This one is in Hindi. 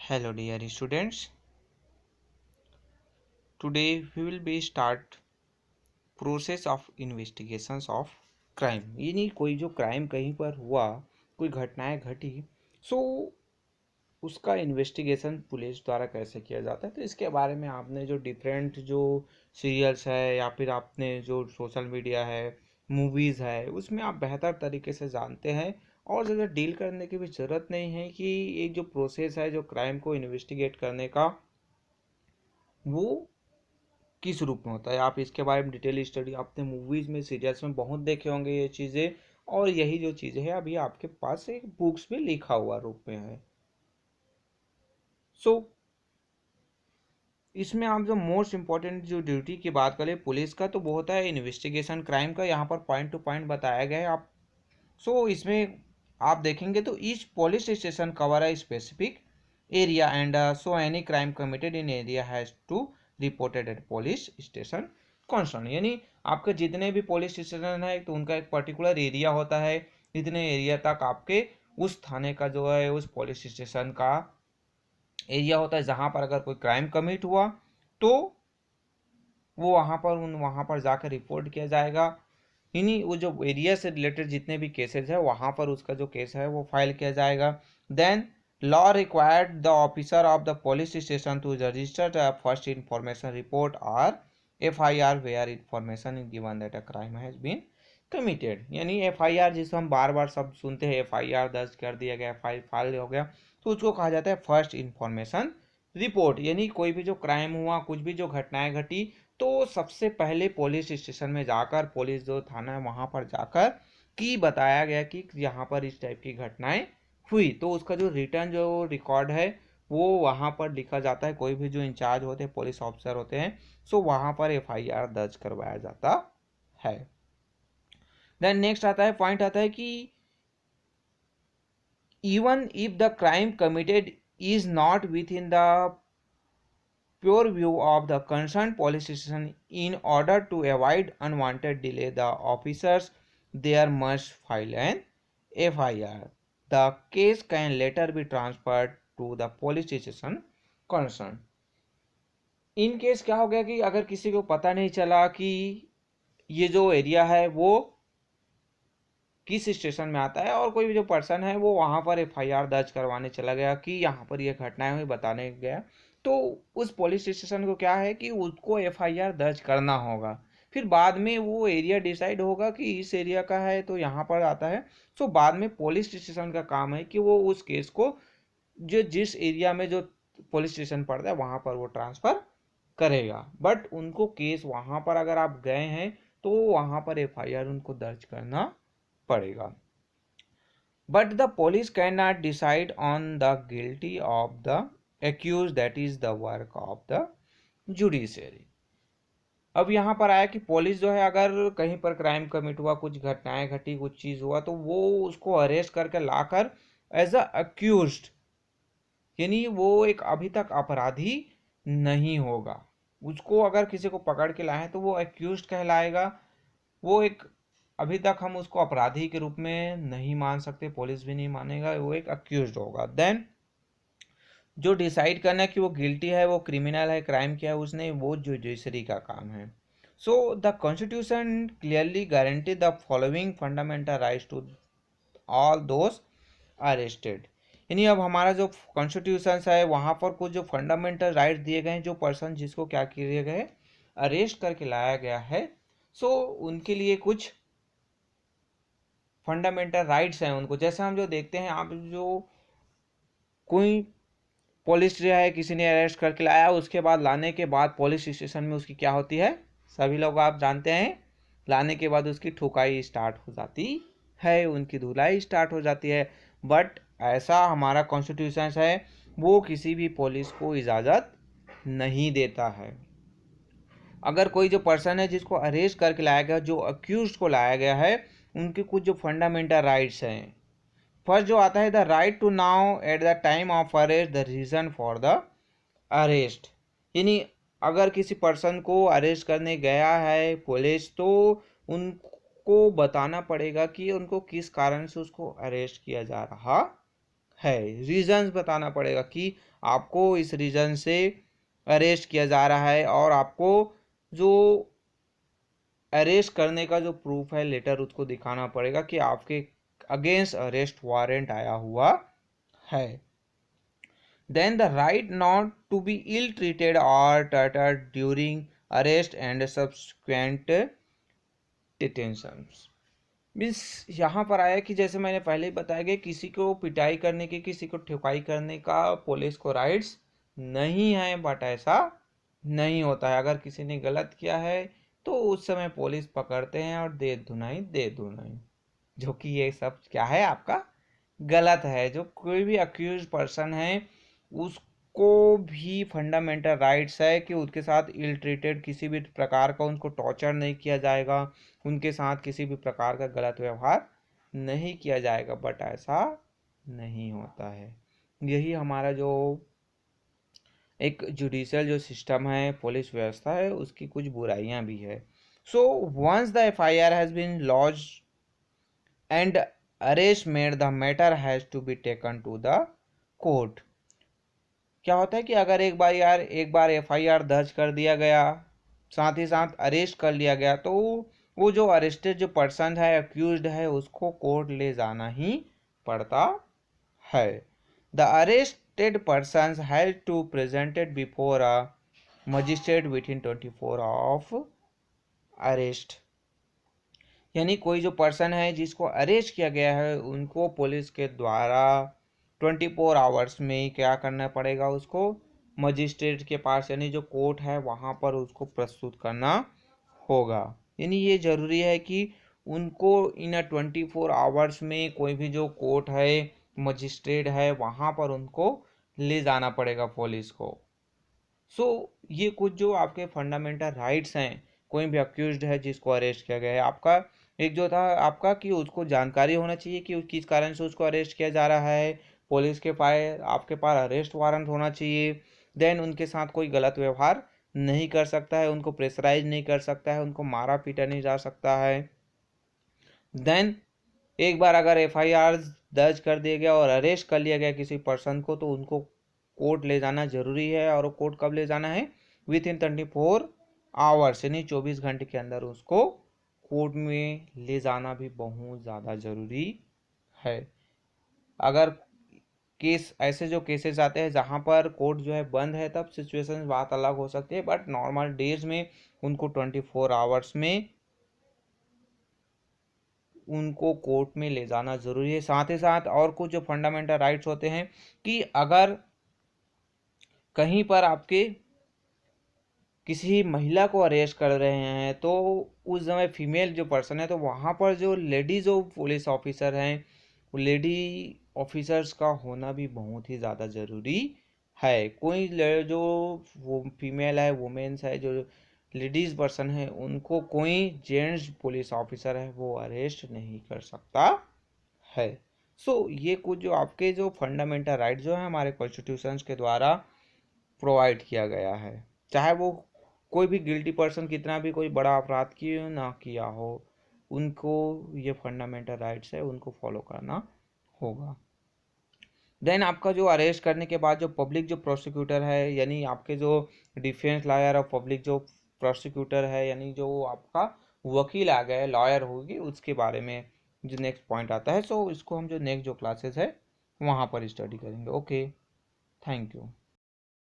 Hello dear students. Today we will be start process of investigations of crime. यानी कोई जो क्राइम कहीं पर हुआ, कोई घटनाएं घटी, सो उसका इन्वेस्टिगेशन पुलिस द्वारा कैसे किया जाता है। तो इसके बारे में आपने जो डिफरेंट जो सीरियल्स है या फिर आपने जो सोशल मीडिया है, मूवीज़ है, उसमें आप बेहतर तरीके से जानते हैं और ज़्यादा डील करने की भी ज़रूरत नहीं है कि एक जो प्रोसेस है जो क्राइम को इन्वेस्टिगेट करने का, वो किस रूप में होता है। आप इसके बारे में डिटेल स्टडी आपने मूवीज़ में, सीरियल्स में बहुत देखे होंगे ये चीज़ें, और यही जो चीज़ें हैं अभी आपके पास एक बुक्स में लिखा हुआ रूप में है। सो इसमें आप जो मोस्ट इम्पॉर्टेंट जो ड्यूटी की बात करें पुलिस का, तो वो होता है इन्वेस्टिगेशन क्राइम का। यहाँ पर पॉइंट टू पॉइंट बताया गया है। आप इसमें आप देखेंगे तो each police station cover a specific area and so any crime committed in area has to reported at police station concern. यानी आपके जितने भी पुलिस स्टेशन है तो उनका एक पर्टिकुलर एरिया होता है। इतने एरिया तक आपके उस थाने का जो है, उस पुलिस स्टेशन का एरिया होता है जहाँ पर अगर कोई क्राइम कमिट हुआ तो वो वहाँ पर जाकर रिपोर्ट किया जाएगा। इन्हीं वो जो एरिया से रिलेटेड जितने भी केसेस है वहाँ पर उसका जो केस है वो फाइल किया जाएगा। Then law required the officer of the police station to register the first information report और FIR where information is given that a crime has been committed. यानी FIR जिसको हम बार बार शब्द सुनते हैं, FIR दर्ज कर दिया गया, फाइल हो गया, तो उसको कहा जाता है फर्स्ट इंफॉर्मेशन रिपोर्ट। यानी कोई भी जो क्राइम हुआ, कुछ भी जो घटनाएं घटी, तो सबसे पहले पुलिस स्टेशन में जाकर, पुलिस जो थाना है वहाँ पर जाकर कि बताया गया कि यहाँ पर इस टाइप की घटनाएं हुई, तो उसका जो रिटर्न जो रिकॉर्ड है वो वहाँ पर लिखा जाता है। कोई भी जो इंचार्ज होते हैं, पुलिस ऑफिसर होते हैं, सो वहाँ पर FIR दर्ज करवाया जाता है। देन नेक्स्ट आता है, पॉइंट आता है कि even if the crime committed is not within the pure view of the concerned police station, in order to avoid unwanted delay the officers there must file an FIR. The case can later be transferred to the police station concerned. In case क्या हो गया कि अगर किसी को पता नहीं चला कि ये जो एरिया है वो किस स्टेशन में आता है और कोई भी जो पर्सन है वो वहाँ पर FIR दर्ज करवाने चला गया कि यहाँ पर ये घटनाएं हुई बताने गया, तो उस पुलिस स्टेशन को क्या है कि उसको FIR दर्ज करना होगा। फिर बाद में वो एरिया डिसाइड होगा कि इस एरिया का है तो यहाँ पर आता है। सो बाद में पुलिस स्टेशन का काम है कि वो उस केस को जो जिस एरिया में जो पुलिस स्टेशन पड़ता है वहाँ पर वो ट्रांसफ़र करेगा। बट उनको केस वहाँ पर अगर आप गए हैं तो वहाँ पर FIR उनको दर्ज करना पड़ेगा। But the police can not decide on the guilty of the accuse, that is the work of the judiciary. अब यहाँ पर आया कि पुलिस जो है अगर कहीं पर क्राइम कमिट हुआ, कुछ घटनाएं घटी, कुछ चीज़ हुआ, तो वो उसको अरेस्ट करके लाकर एज अ अक्यूज्ड, यानी वो एक अभी तक अपराधी नहीं होगा। उसको अगर किसी को पकड़ के लाए तो वो अक्यूज्ड कहलाएगा। वो एक अभी तक हम उसको अपराधी के रूप में नहीं मान सकते, पुलिस भी नहीं मानेगा, वो एक अक्यूज्ड होगा। देन जो डिसाइड करना है कि वो गिल्टी है, वो क्रिमिनल है, क्राइम किया है उसने, वो जुडिशरी का काम है। So the constitution clearly guarantee the following fundamental rights to all those arrested. यानी अब हमारा जो कॉन्स्टिट्यूशन है वहाँ पर कुछ जो फंडामेंटल राइट्स दिए गए हैं, जो पर्सन जिसको क्या किए गए, अरेस्ट करके लाया गया है, सो उनके लिए कुछ फंडामेंटल राइट्स हैं उनको। जैसे हम जो देखते हैं, आप जो कोई पुलिस जो है किसी ने अरेस्ट करके लाया, उसके बाद लाने के बाद पुलिस स्टेशन में उसकी क्या होती है, सभी लोग आप जानते हैं, लाने के बाद उसकी ठुकाई स्टार्ट हो जाती है, उनकी धुलाई स्टार्ट हो जाती है। बट ऐसा हमारा कॉन्स्टिट्यूशन है, वो किसी भी पुलिस को इजाज़त नहीं देता है। अगर कोई जो पर्सन है जिसको अरेस्ट करके लाया गया, जो अक्यूज को लाया गया है, उनके कुछ जो फंडामेंटल राइट्स हैं। फर्स्ट जो आता है the right to know at the time of arrest the reason for the arrest. यानी अगर किसी पर्सन को अरेस्ट करने गया है पुलिस, तो उनको बताना पड़ेगा कि उनको किस कारण से उसको अरेस्ट किया जा रहा है। रीजंस बताना पड़ेगा कि आपको इस रीजन से अरेस्ट किया जा रहा है, और आपको जो अरेस्ट करने का जो प्रूफ है लेटर उसको दिखाना पड़ेगा कि आपके अगेंस्ट अरेस्ट वारंट आया हुआ है। Then the right not to be ill treated or tortured during arrest and subsequent detentions। Means यहाँ पर आया कि जैसे मैंने पहले ही बताया कि किसी को पिटाई करने के, किसी को ठुकाई करने का पुलिस को राइट्स नहीं है, बट ऐसा नहीं होता है। अगर किसी ने गलत किया है तो उस समय पुलिस पकड़ते हैं और दे धुनाई दे धुनाई, जो कि ये सब क्या है आपका गलत है। जो कोई भी अक्यूज पर्सन है उसको भी फंडामेंटल राइट्स है कि उसके साथ इल ट्रीटेड किसी भी प्रकार का उनको टॉर्चर नहीं किया जाएगा, उनके साथ किसी भी प्रकार का गलत व्यवहार नहीं किया जाएगा, बट ऐसा नहीं होता है। यही हमारा जो एक जुडिशियल जो सिस्टम है, पुलिस व्यवस्था है, उसकी कुछ बुराइयां भी है। So once the FIR has been launch and arrest made, the matter has to be taken to the court. क्या होता है कि अगर एक बार एफआईआर दर्ज कर दिया गया, साथ ही साथ अरेस्ट कर लिया गया, तो वो जो अरेस्टेड जो पर्सन है, अक्यूज्ड है, उसको कोर्ट ले जाना ही पड़ता है। The arrested person has to presented before a magistrate within 24 of arrest. यानी कोई जो पर्सन है जिसको अरेस्ट किया गया है, उनको पुलिस के द्वारा 24 आवर्स में क्या करना पड़ेगा, उसको मजिस्ट्रेट के पास यानी जो कोर्ट है वहाँ पर उसको प्रस्तुत करना होगा। यानी ये ज़रूरी है कि उनको इन 24 आवर्स में कोई भी जो कोर्ट है, मजिस्ट्रेट है, वहाँ पर उनको ले जाना पड़ेगा पुलिस को। सो ये कुछ जो आपके फंडामेंटल राइट्स हैं, कोई भी अक्यूज्ड है जिसको अरेस्ट किया गया है, आपका एक जो था आपका कि उसको जानकारी होना चाहिए कि किस कारण से उसको अरेस्ट किया जा रहा है, पुलिस के पास आपके पास अरेस्ट वारंट होना चाहिए, देन उनके साथ कोई गलत व्यवहार नहीं कर सकता है, उनको प्रेशराइज नहीं कर सकता है, उनको मारा पीटा नहीं जा सकता है। देन एक बार अगर एफआईआर दर्ज कर दिया गया और अरेस्ट कर लिया गया किसी पर्सन को, तो उनको कोर्ट ले जाना जरूरी है। और कोर्ट कब ले जाना है? विथ इन 24 आवर्स, यानी 24 घंटे के अंदर उसको कोर्ट में ले जाना भी बहुत ज़्यादा ज़रूरी है। अगर केस ऐसे जो केसेस आते हैं जहाँ पर कोर्ट जो है बंद है, तब सिचुएशन बात अलग हो सकती है, बट नॉर्मल डेज में उनको 24 आवर्स में उनको कोर्ट में ले जाना ज़रूरी है। साथ ही साथ और कुछ जो फंडामेंटल राइट्स होते हैं कि अगर कहीं पर आपके किसी महिला को अरेस्ट कर रहे हैं, तो उस समय फीमेल जो पर्सन है, तो वहाँ पर जो लेडीज जो पुलिस ऑफिसर हैं, लेडी ऑफिसर्स का होना भी बहुत ही ज़्यादा ज़रूरी है। कोई जो वो फीमेल है, वुमेन्स है, जो लेडीज़ पर्सन है, उनको कोई जेंट्स पुलिस ऑफिसर है वो अरेस्ट नहीं कर सकता है। ये कुछ जो आपके जो फंडामेंटल राइट जो है हमारे कॉन्स्टिट्यूशन के द्वारा प्रोवाइड किया गया है, चाहे वो कोई भी गिल्टी पर्सन कितना भी कोई बड़ा अपराध किया ना किया हो, उनको ये फंडामेंटल राइट्स है उनको फॉलो करना होगा। देन आपका जो अरेस्ट करने के बाद जो पब्लिक जो प्रोसिक्यूटर है, यानी आपके जो डिफेंस लॉयर और पब्लिक जो प्रोसिक्यूटर है, यानी जो आपका वकील आ गए, लॉयर होगी, उसके बारे में जो नेक्स्ट पॉइंट आता है। इसको हम जो नेक्स्ट जो क्लासेस है वहाँ पर स्टडी करेंगे। Okay, thank you.